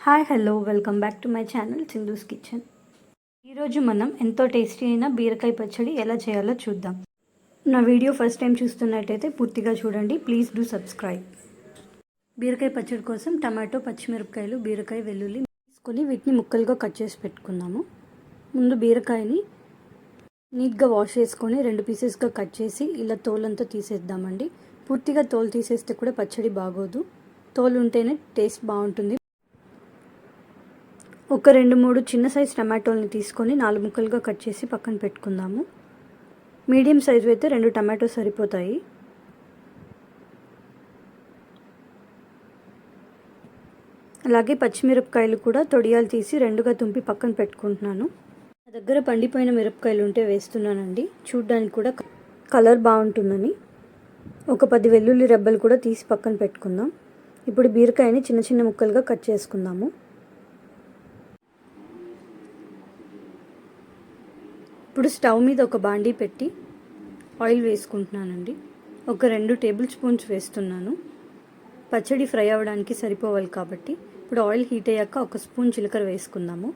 Hi hello welcome back to my channel Sindhu's kitchen. ఈరోజు మనం ఎంతో టేస్టీ అయిన బీరకాయ పచ్చడి ఎలా చేయాలో చూద్దాం. నా వీడియో ఫస్ట్ టైం చూస్తున్నట్టయితే పూర్తిగా చూడండి. Please do subscribe. బీరకాయ పచ్చడి కోసం టమాటో, పచ్చిమిరపకాయలు, బీరకాయ, వెల్లుల్లి తీసుకొని వీటిని ముక్కలుగా కట్ చేసి పెట్టుకుందాము. ముందు బీరకాయని నీట్గా వాష్ చేసుకొని 2 పీసెస్గా కట్ చేసి ఇలా తోలంతా తీసేద్దామండి. పూర్తిగా తోలు తీసేస్తే కూడా పచ్చడి బాగోదు, తోలు ఉంటేనే టేస్ట్ బాగుంటుంది. ఒక 2-3 చిన్న సైజ్ టమాటోల్ని తీసుకొని 4 ముక్కలుగా కట్ చేసి పక్కన పెట్టుకుందాము. మీడియం సైజు అయితే 2 టమాటో సరిపోతాయి. అలాగే పచ్చిమిరపకాయలు కూడా తొడియాలు తీసి 2గా తుంపి పక్కన పెట్టుకుంటున్నాను. నా దగ్గర పండిపోయిన మిరపకాయలు ఉంటే వేస్తున్నానండి, చూడ్డానికి కూడా కలర్ బాగుంటుందని. ఒక 10 వెల్లుల్లి రెబ్బలు కూడా తీసి పక్కన పెట్టుకుందాం. ఇప్పుడు బీరకాయని చిన్న చిన్న ముక్కలుగా కట్ చేసుకుందాము. ఇప్పుడు స్టవ్ మీద ఒక బాండీ పెట్టి ఆయిల్ వేసుకుంటున్నానండి. ఒక 2 టేబుల్ స్పూన్స్ వేస్తున్నాను. పచ్చడి ఫ్రై అవ్వడానికి సరిపోవాలి కాబట్టి. ఇప్పుడు ఆయిల్ హీట్ అయ్యాక 1 స్పూన్ జీలకర్ర వేసుకుందాము.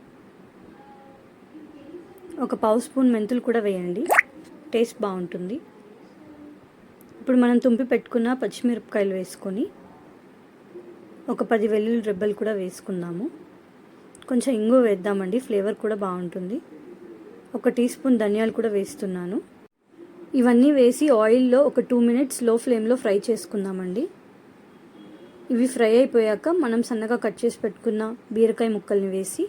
ఒక 1/2 స్పూన్ మెంతులు కూడా వేయండి, టేస్ట్ బాగుంటుంది. ఇప్పుడు మనం తుంపి పెట్టుకున్న పచ్చిమిరపకాయలు వేసుకొని ఒక 10 వెల్లుల్లి రెబ్బలు కూడా వేసుకుందాము. కొంచెం ఇంగువ వేద్దామండి, ఫ్లేవర్ కూడా బాగుంటుంది. 1 టీ స్పూన్ ధనియాలు కూడా వేస్తున్నాను. ఇవన్నీ వేసి ఆయిల్లో ఒక 2 మినిట్స్ లో ఫ్లేమ్లో ఫ్రై చేసుకుందామండి. ఇవి ఫ్రై అయిపోయాక మనం సన్నగా కట్ చేసి పెట్టుకున్న బీరకాయ ముక్కల్ని వేసి,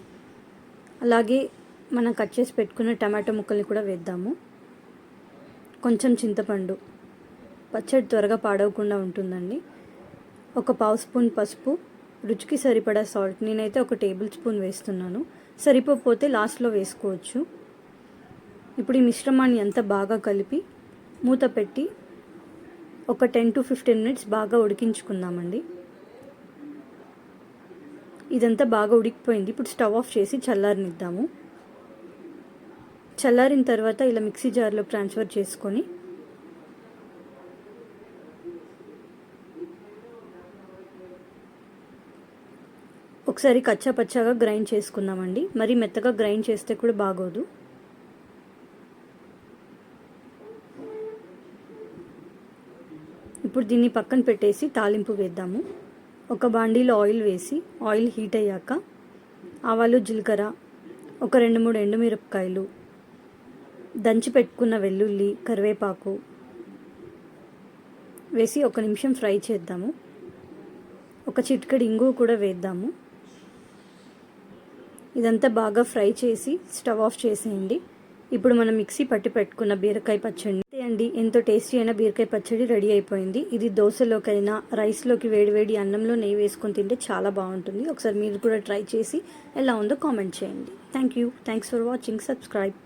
అలాగే మనం కట్ చేసి పెట్టుకున్న టమాటో ముక్కల్ని కూడా వేద్దాము. కొంచెం చింతపండు, పచ్చడి త్వరగా పాడవకుండా ఉంటుందండి. ఒక 1/2 స్పూన్ పసుపు, రుచికి సరిపడా సాల్ట్, నేనైతే 1 టేబుల్ స్పూన్ వేస్తున్నాను. సరిపోతే లాస్ట్లో వేసుకోవచ్చు. ఇప్పుడు ఈ మిశ్రమాన్ని అంతా బాగా కలిపి మూత పెట్టి ఒక 10 to 15 మినిట్స్ బాగా ఉడికించుకుందామండి. ఇదంతా బాగా ఉడికిపోయింది. ఇప్పుడు స్టవ్ ఆఫ్ చేసి చల్లారనిద్దాము. చల్లారిన తర్వాత ఇలా మిక్సీ జార్లో ట్రాన్స్ఫర్ చేసుకొని ఒకసారి కచ్చా పచ్చాగా గ్రైండ్ చేసుకుందామండి. మరీ మెత్తగా గ్రైండ్ చేస్తే కూడా బాగోదు. ఇప్పుడు దీన్ని పక్కన పెట్టేసి తాలింపు వేద్దాము. ఒక బాండీలో ఆయిల్ వేసి ఆయిల్ హీట్ అయ్యాక ఆవాలు, జీలకర్ర, ఒక 2-3 ఎండుమిరపకాయలు, దంచి పెట్టుకున్న వెల్లుల్లి, కరివేపాకు వేసి 1 నిమిషం ఫ్రై చేద్దాము. ఒక చిటికెడు ఇంగువ కూడా వేద్దాము. ఇదంతా బాగా ఫ్రై చేసి స్టవ్ ఆఫ్ చేసేయండి. ఇప్పుడు మనం మిక్సీ పట్టి పెట్టుకున్న బీరకాయ పచ్చడి అండి, ఎంతో టేస్టీ అయిన బీరకాయ పచ్చడి రెడీ అయిపోయింది. ఇది దోశలోకైనా, రైస్లోకి, వేడివేడి అన్నంలో నెయ్యి వేసుకొని తింటే చాలా బాగుంటుంది. ఒకసారి మీరు కూడా ట్రై చేసి ఎలా ఉందో కామెంట్ చేయండి. Thanks for watching. సబ్స్క్రైబ్.